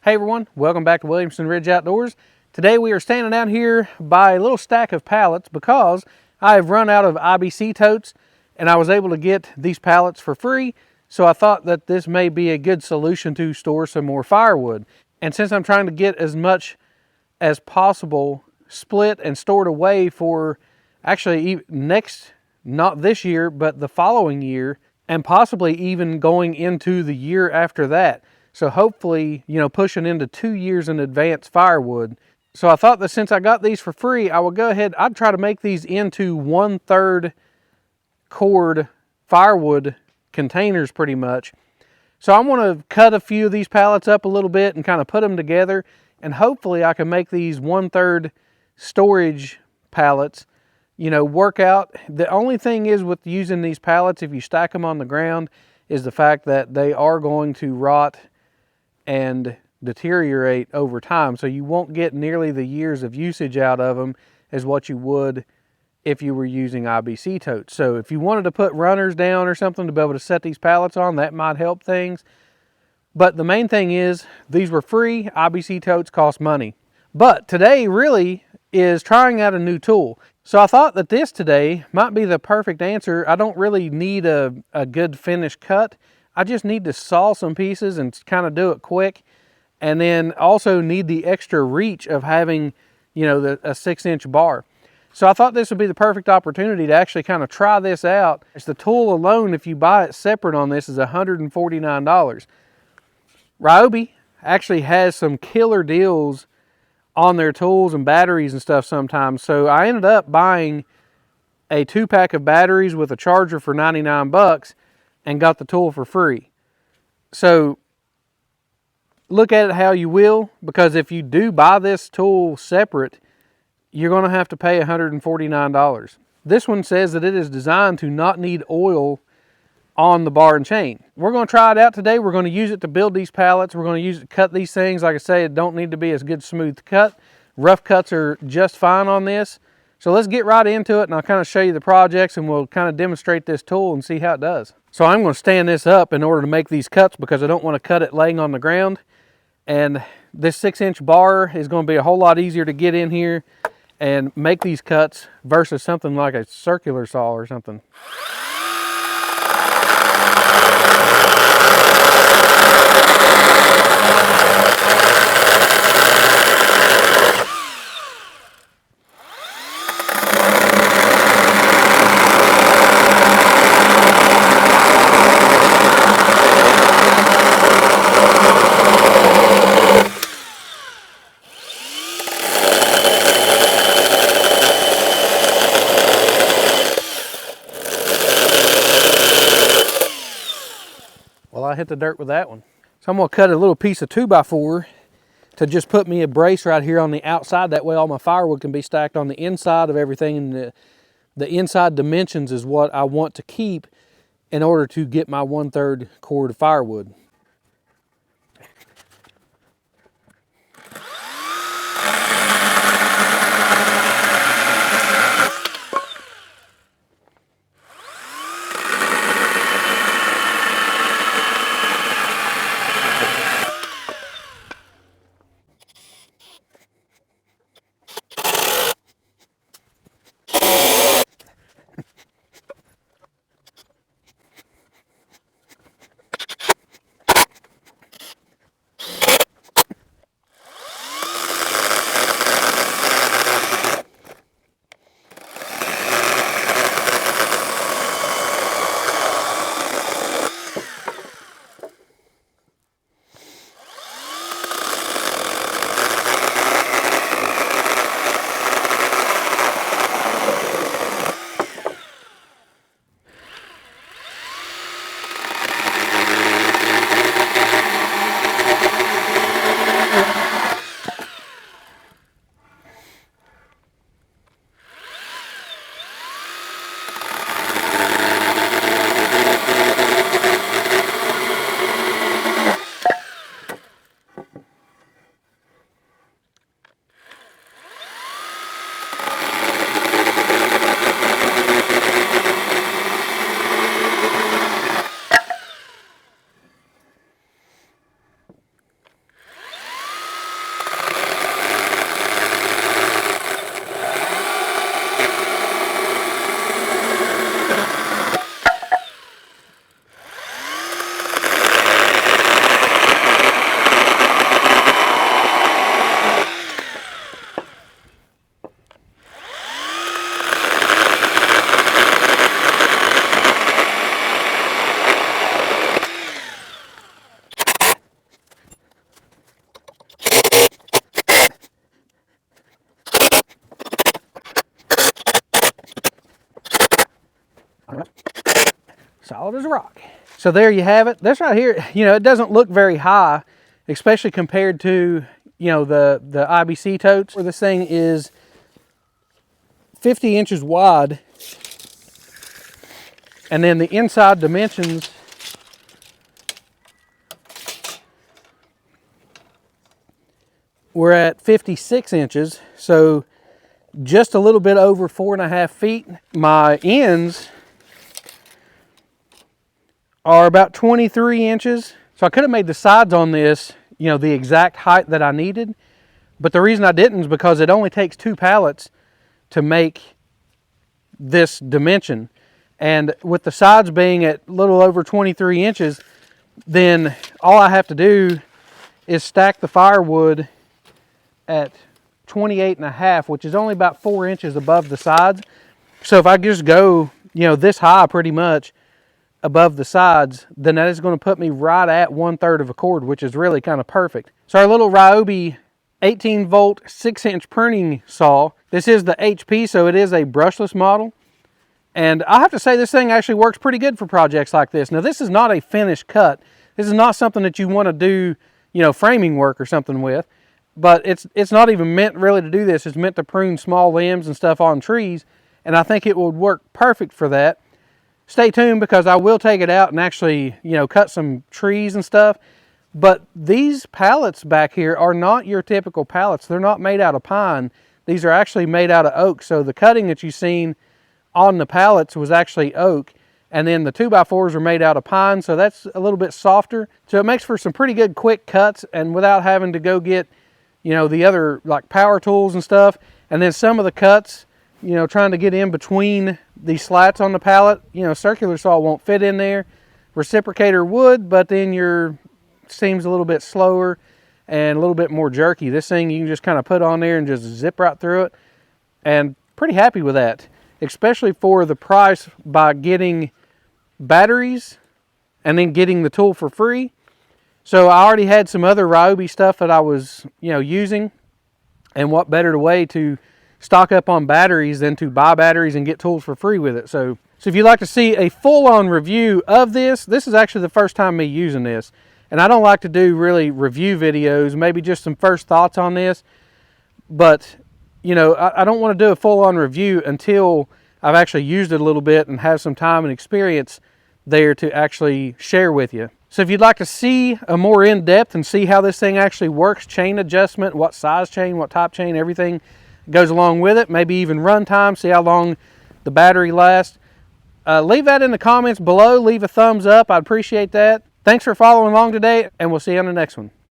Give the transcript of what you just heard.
Hey everyone, welcome back to Williamson Ridge Outdoors. Today we are standing out here by a little stack of pallets because I have run out of IBC totes and I was able to get these pallets for free. So I thought that this may be a good solution to store some more firewood. And since I'm trying to get as much as possible split and stored away for actually not this year, but the following year, and possibly even going into the year after that. So hopefully, pushing into 2 years in advance firewood. So I thought that since I got these for free, I will go ahead, I'd try to make these into 1/3 cord firewood containers pretty much. So I'm going to cut a few of these pallets up a little bit and kind of put them together. And hopefully I can make these 1/3 storage pallets, work out. The only thing is with using these pallets, if you stack them on the ground, is the fact that they are going to rot and deteriorate over time. So you won't get nearly the years of usage out of them as what you would if you were using IBC totes. So if you wanted to put runners down or something to be able to set these pallets on, that might help things. But the main thing is these were free. IBC totes cost money. But today really is trying out a new tool. So I thought that this today might be the perfect answer. I don't really need a good finished cut. I just need to saw some pieces and kind of do it quick. And then also need the extra reach of having, a 6-inch bar. So I thought this would be the perfect opportunity to actually kind of try this out. It's the tool alone, if you buy it separate on this, is $149. Ryobi actually has some killer deals on their tools and batteries and stuff sometimes. So I ended up buying a 2-pack of batteries with a charger for 99 bucks and got the tool for free. So look at it how you will, because if you do buy this tool separate, you're going to have to pay $149. This one says that it is designed to not need oil on the bar and chain. We're going to try it out today. We're going to use it to build these pallets. We're going to use it to cut these things. Like I say, it don't need to be as good smooth cut. Rough cuts are just fine on this. So let's get right into it and I'll kind of show you the projects and we'll kind of demonstrate this tool and see how it does. So I'm going to stand this up in order to make these cuts because I don't want to cut it laying on the ground. And this 6-inch bar is going to be a whole lot easier to get in here and make these cuts versus something like a circular saw or something. Well, I hit the dirt with that one. So I'm going to cut a little piece of 2x4 to just put me a brace right here on the outside. That way all my firewood can be stacked on the inside of everything. And the inside dimensions is what I want to keep in order to get my 1/3 cord of firewood. solid as a rock. So there you have it. This right here, you know, it doesn't look very high, especially compared to, you know, the IBC totes. Where this thing is 50 inches wide, and then the inside dimensions we're at 56 inches, so just a little bit over 4.5 feet. My ends are about 23 inches. So I could have made the sides on this, you know, the exact height that I needed. But the reason I didn't is because it only takes 2 pallets to make this dimension. And with the sides being at a little over 23 inches, then all I have to do is stack the firewood at 28.5, which is only about 4 inches above the sides. So if I just go, you know, this high pretty much above the sides, then that is going to put me right at 1/3 of a cord, which is really kind of perfect. So our little Ryobi 18 volt 6-inch pruning saw, this is the HP, so it is a brushless model. And I have to say this thing actually works pretty good for projects like this. Now this is not a finished cut. This is not something that you want to do, you know, framing work or something with. But it's not even meant really to do this. It's meant to prune small limbs and stuff on trees. And I think it would work perfect for that. Stay tuned, because I will take it out and actually, you know, cut some trees and stuff. But these pallets back here are not your typical pallets. They're not made out of pine. These are actually made out of oak. So the cutting that you've seen on the pallets was actually oak. And then the 2x4s are made out of pine. So that's a little bit softer. So it makes for some pretty good quick cuts, and without having to go get, you know, the other like power tools and stuff. And then some of the cuts, you know, trying to get in between these slats on the pallet, you know, circular saw won't fit in there. Reciprocator would, but then your seems a little bit slower and a little bit more jerky. This thing you can just kind of put on there and just zip right through it. And pretty happy with that, especially for the price, by getting batteries and then getting the tool for free. So I already had some other Ryobi stuff that I was, you know, using, and what better way to stock up on batteries than to buy batteries and get tools for free with it. So if you'd like to see a full-on review of this, this is actually the first time me using this. And I don't like to do really review videos, maybe just some first thoughts on this. But, you know, I don't want to do a full-on review until I've actually used it a little bit and have some time and experience there to actually share with you. So if you'd like to see a more in-depth and see how this thing actually works, chain adjustment, what size chain, what type chain, everything goes along with it, maybe even run time, see how long the battery lasts, leave that in the comments below. Leave a thumbs up. I'd appreciate that. Thanks for following along today, and we'll see you on the next one.